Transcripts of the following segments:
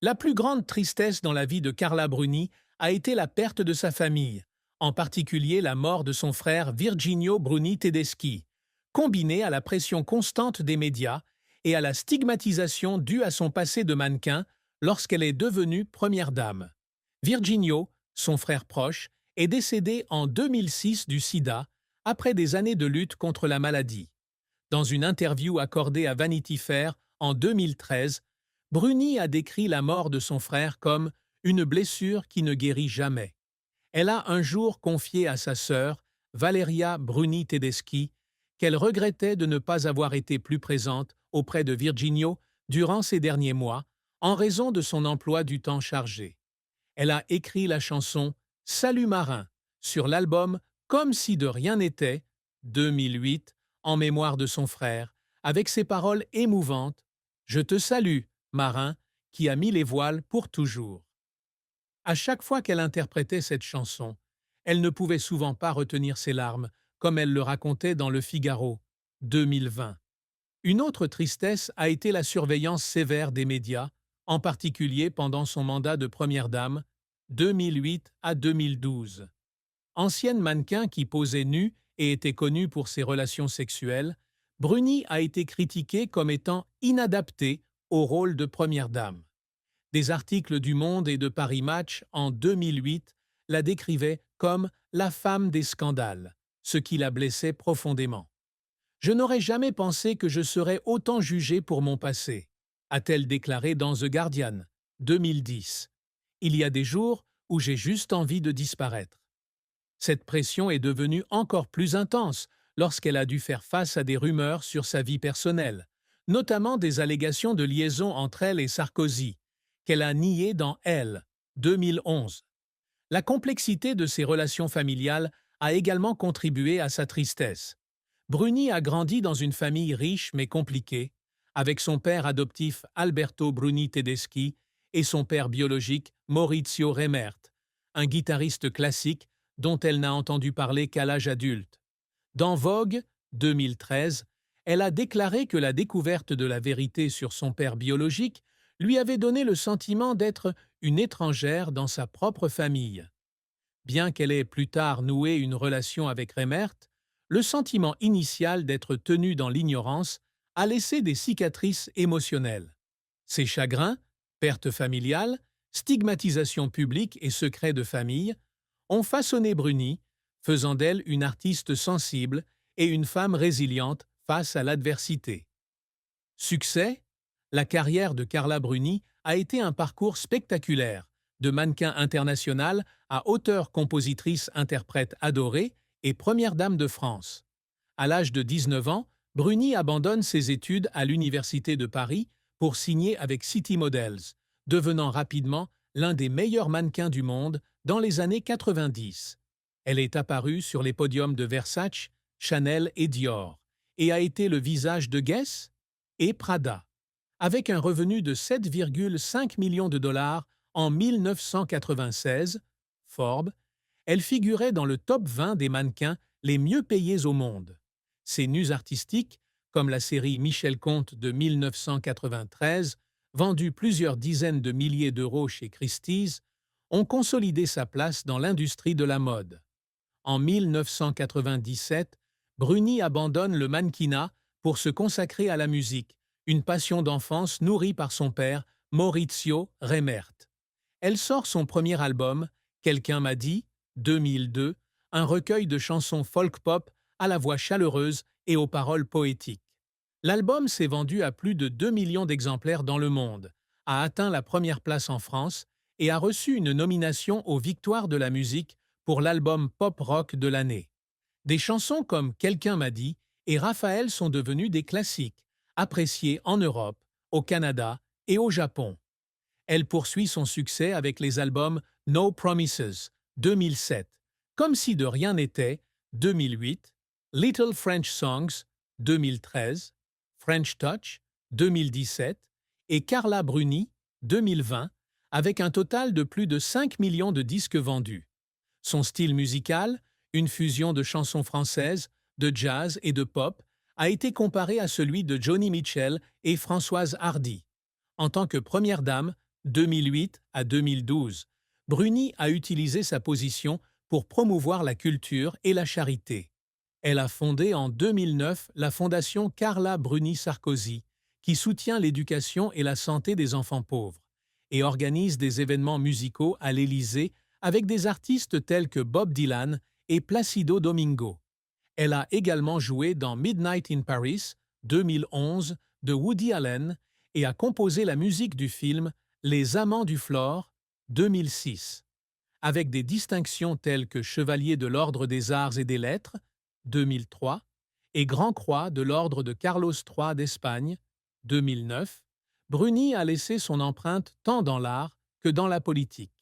La plus grande tristesse dans la vie de Carla Bruni a été la perte de sa famille, en particulier la mort de son frère Virginio Bruni Tedeschi, combinée à la pression constante des médias et à la stigmatisation due à son passé de mannequin lorsqu'elle est devenue première dame. Virginio, son frère proche, est décédé en 2006 du sida après des années de lutte contre la maladie. Dans une interview accordée à Vanity Fair en 2013, Bruni a décrit la mort de son frère comme une blessure qui ne guérit jamais. Elle a un jour confié à sa sœur, Valeria Bruni Tedeschi, qu'elle regrettait de ne pas avoir été plus présente auprès de Virginio durant ces derniers mois en raison de son emploi du temps chargé. Elle a écrit la chanson Salut marin sur l'album Comme si de rien n'était, 2008, en mémoire de son frère, avec ces paroles émouvantes: Je te salue, marin, qui a mis les voiles pour toujours. À chaque fois qu'elle interprétait cette chanson, elle ne pouvait souvent pas retenir ses larmes, comme elle le racontait dans Le Figaro, 2020. Une autre tristesse a été la surveillance sévère des médias, en particulier pendant son mandat de première dame, 2008 à 2012. Ancienne mannequin qui posait nue et était connue pour ses relations sexuelles, Bruni a été critiquée comme étant inadaptée au rôle de première dame. Des articles du Monde et de Paris Match en 2008 la décrivaient comme la femme des scandales, ce qui la blessait profondément. Je n'aurais jamais pensé que je serais autant jugée pour mon passé, a-t-elle déclaré dans The Guardian, 2010. Il y a des jours où j'ai juste envie de disparaître. Cette pression est devenue encore plus intense lorsqu'elle a dû faire face à des rumeurs sur sa vie personnelle, notamment des allégations de liaison entre elle et Sarkozy, qu'elle a niées dans Elle, 2011. La complexité de ses relations familiales a également contribué à sa tristesse. Bruni a grandi dans une famille riche mais compliquée, avec son père adoptif Alberto Bruni Tedeschi et son père biologique Maurizio Remert, un guitariste classique dont elle n'a entendu parler qu'à l'âge adulte. Dans Vogue, 2013, elle a déclaré que la découverte de la vérité sur son père biologique lui avait donné le sentiment d'être une étrangère dans sa propre famille. Bien qu'elle ait plus tard noué une relation avec Remert, le sentiment initial d'être tenue dans l'ignorance a laissé des cicatrices émotionnelles. Ses chagrins, perte familiale, stigmatisation publique et secrets de famille ont façonné Bruni, faisant d'elle une artiste sensible et une femme résiliente face à l'adversité. Succès? La carrière de Carla Bruni a été un parcours spectaculaire, de mannequin international à auteure-compositrice-interprète adorée et première dame de France. À l'âge de 19 ans, Bruni abandonne ses études à l'Université de Paris pour signer avec City Models, devenant rapidement l'un des meilleurs mannequins du monde dans les années 90. Elle est apparue sur les podiums de Versace, Chanel et Dior, et a été le visage de Guess et Prada. Avec un revenu de 7,5 millions de dollars en 1996, Forbes, elle figurait dans le top 20 des mannequins les mieux payés au monde. Ses nus artistiques, comme la série Michel Comte de 1993, vendue plusieurs dizaines de milliers d'euros chez Christie's, ont consolidé sa place dans l'industrie de la mode. En 1997, Bruni abandonne le mannequinat pour se consacrer à la musique, une passion d'enfance nourrie par son père, Maurizio Remert. Elle sort son premier album, Quelqu'un m'a dit, 2002, un recueil de chansons folk-pop à la voix chaleureuse et aux paroles poétiques. L'album s'est vendu à plus de 2 millions d'exemplaires dans le monde, a atteint la première place en France et a reçu une nomination aux Victoires de la musique pour l'album pop-rock de l'année. Des chansons comme Quelqu'un m'a dit et Raphaël sont devenues des classiques, appréciés en Europe, au Canada et au Japon. Elle poursuit son succès avec les albums No Promises, 2007, Comme si de rien n'était, 2008, Little French Songs, 2013, French Touch, 2017 et Carla Bruni, 2020, avec un total de plus de 5 millions de disques vendus. Son style musical, une fusion de chansons françaises, de jazz et de pop, a été comparé à celui de Joni Mitchell et Françoise Hardy. En tant que première dame, 2008 à 2012, Bruni a utilisé sa position pour promouvoir la culture et la charité. Elle a fondé en 2009 la fondation Carla Bruni Sarkozy, qui soutient l'éducation et la santé des enfants pauvres, et organise des événements musicaux à l'Élysée avec des artistes tels que Bob Dylan et Placido Domingo. Elle a également joué dans Midnight in Paris, 2011, de Woody Allen et a composé la musique du film Les Amants du Flore, 2006. Avec des distinctions telles que Chevalier de l'Ordre des Arts et des Lettres, 2003, et Grand Croix de l'Ordre de Carlos III d'Espagne, 2009, Bruni a laissé son empreinte tant dans l'art que dans la politique.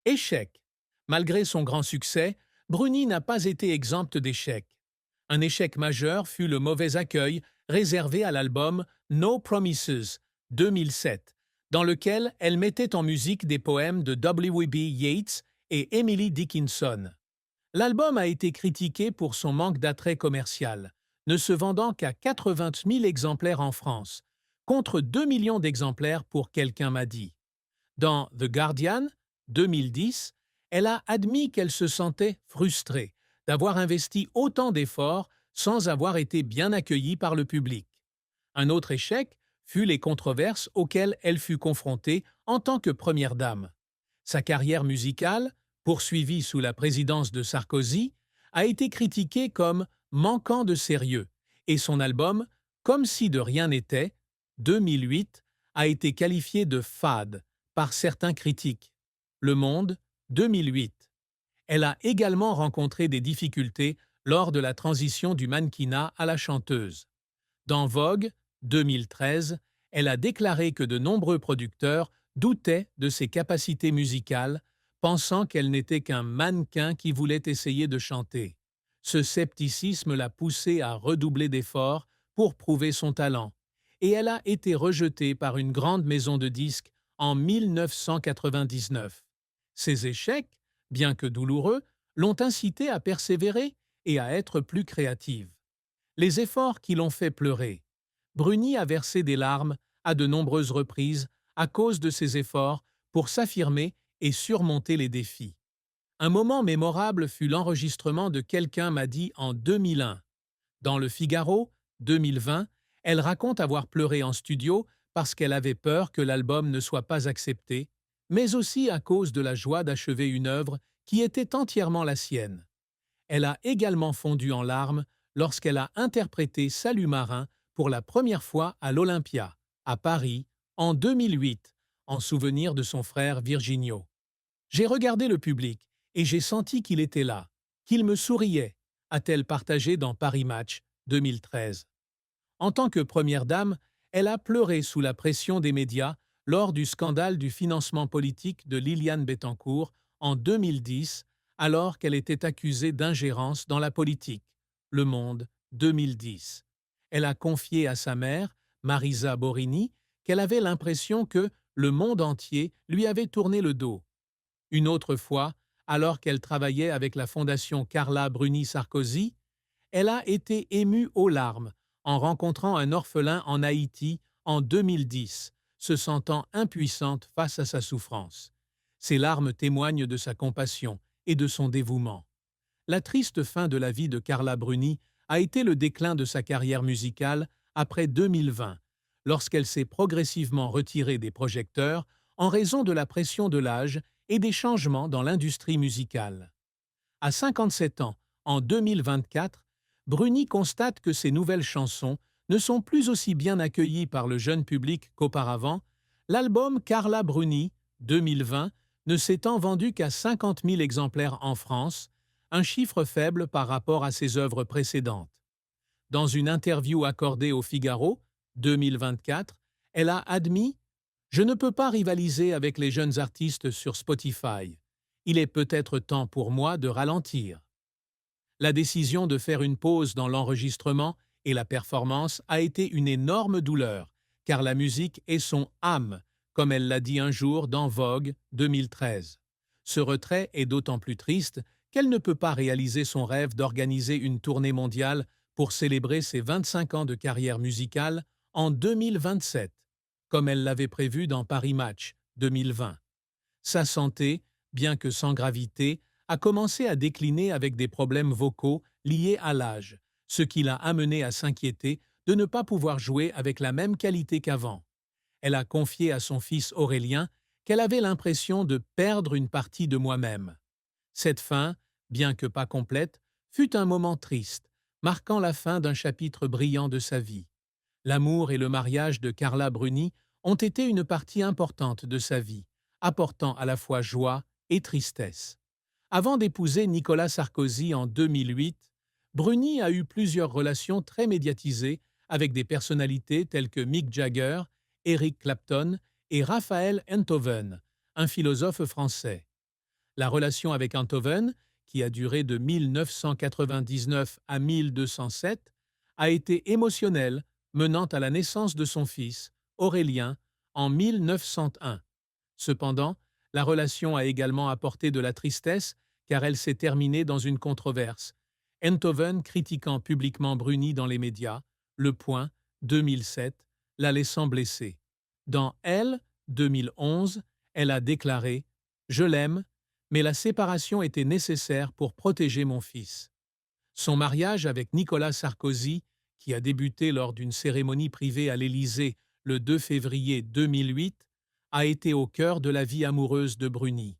Échec. Malgré son grand succès, Bruni n'a pas été exempte d'échecs. Un échec majeur fut le mauvais accueil réservé à l'album No Promises, 2007, dans lequel elle mettait en musique des poèmes de W.B. Yeats et Emily Dickinson. L'album a été critiqué pour son manque d'attrait commercial, ne se vendant qu'à 80 000 exemplaires en France, contre 2 millions d'exemplaires pour Quelqu'un m'a dit. Dans The Guardian, 2010, elle a admis qu'elle se sentait frustrée d'avoir investi autant d'efforts sans avoir été bien accueillie par le public. Un autre échec fut les controverses auxquelles elle fut confrontée en tant que première dame. Sa carrière musicale, poursuivie sous la présidence de Sarkozy, a été critiquée comme manquant de sérieux, et son album Comme si de rien n'était, 2008, a été qualifié de fade par certains critiques. Le Monde, 2008. Elle a également rencontré des difficultés lors de la transition du mannequinat à la chanteuse. Dans Vogue, 2013, elle a déclaré que de nombreux producteurs doutaient de ses capacités musicales, pensant qu'elle n'était qu'un mannequin qui voulait essayer de chanter. Ce scepticisme l'a poussée à redoubler d'efforts pour prouver son talent, et elle a été rejetée par une grande maison de disques en 1999. Ses échecs, bien que douloureux, l'ont incitée à persévérer et à être plus créative. Les efforts qui l'ont fait pleurer. Bruni a versé des larmes à de nombreuses reprises à cause de ses efforts pour s'affirmer et surmonter les défis. Un moment mémorable fut l'enregistrement de Quelqu'un m'a dit en 2001. Dans Le Figaro, 2020, elle raconte avoir pleuré en studio parce qu'elle avait peur que l'album ne soit pas accepté, mais aussi à cause de la joie d'achever une œuvre qui était entièrement la sienne. Elle a également fondu en larmes lorsqu'elle a interprété Salut marin pour la première fois à l'Olympia, à Paris, en 2008, en souvenir de son frère Virginio. J'ai regardé le public et j'ai senti qu'il était là, qu'il me souriait, a-t-elle partagé dans Paris Match 2013. En tant que première dame, elle a pleuré sous la pression des médias lors du scandale du financement politique de Liliane Bettencourt en 2010, alors qu'elle était accusée d'ingérence dans la politique. Le Monde, 2010. Elle a confié à sa mère, Marisa Borini, qu'elle avait l'impression que le monde entier lui avait tourné le dos. Une autre fois, alors qu'elle travaillait avec la fondation Carla Bruni Sarkozy, elle a été émue aux larmes en rencontrant un orphelin en Haïti en 2010, se sentant impuissante face à sa souffrance. Ces larmes témoignent de sa compassion et de son dévouement. La triste fin de la vie de Carla Bruni a été le déclin de sa carrière musicale après 2020, lorsqu'elle s'est progressivement retirée des projecteurs en raison de la pression de l'âge et des changements dans l'industrie musicale. À 57 ans, en 2024, Bruni constate que ses nouvelles chansons ne sont plus aussi bien accueillies par le jeune public qu'auparavant. L'album Carla Bruni, 2020, ne s'étant vendu qu'à 50 000 exemplaires en France, un chiffre faible par rapport à ses œuvres précédentes. Dans une interview accordée au Figaro, 2024, elle a admis « Je ne peux pas rivaliser avec les jeunes artistes sur Spotify. Il est peut-être temps pour moi de ralentir. » La décision de faire une pause dans l'enregistrement et la performance a été une énorme douleur, car la musique est son âme, comme elle l'a dit un jour dans Vogue 2013. Ce retrait est d'autant plus triste qu'elle ne peut pas réaliser son rêve d'organiser une tournée mondiale pour célébrer ses 25 ans de carrière musicale en 2027. comme elle l'avait prévu dans Paris Match 2020. Sa santé, bien que sans gravité, a commencé à décliner avec des problèmes vocaux liés à l'âge, ce qui l'a amené à s'inquiéter de ne pas pouvoir jouer avec la même qualité qu'avant. Elle a confié à son fils Aurélien qu'elle avait l'impression de perdre une partie de moi-même. Cette fin, bien que pas complète, fut un moment triste, marquant la fin d'un chapitre brillant de sa vie. L'amour et le mariage de Carla Bruni ont été une partie importante de sa vie, apportant à la fois joie et tristesse. Avant d'épouser Nicolas Sarkozy en 2008, Bruni a eu plusieurs relations très médiatisées avec des personnalités telles que Mick Jagger, Eric Clapton et Raphaël Enthoven, un philosophe français. La relation avec Enthoven, qui a duré de 1999 à 1207, a été émotionnelle, menant à la naissance de son fils, Aurélien, en 1901. Cependant, la relation a également apporté de la tristesse car elle s'est terminée dans une controverse, Enthoven critiquant publiquement Bruni dans les médias, Le Point, 2007, la laissant blessée. Dans Elle, 2011, elle a déclaré « Je l'aime, mais la séparation était nécessaire pour protéger mon fils ». Son mariage avec Nicolas Sarkozy, qui a débuté lors d'une cérémonie privée à l'Élysée le 2 février 2008, a été au cœur de la vie amoureuse de Bruni.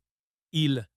Ils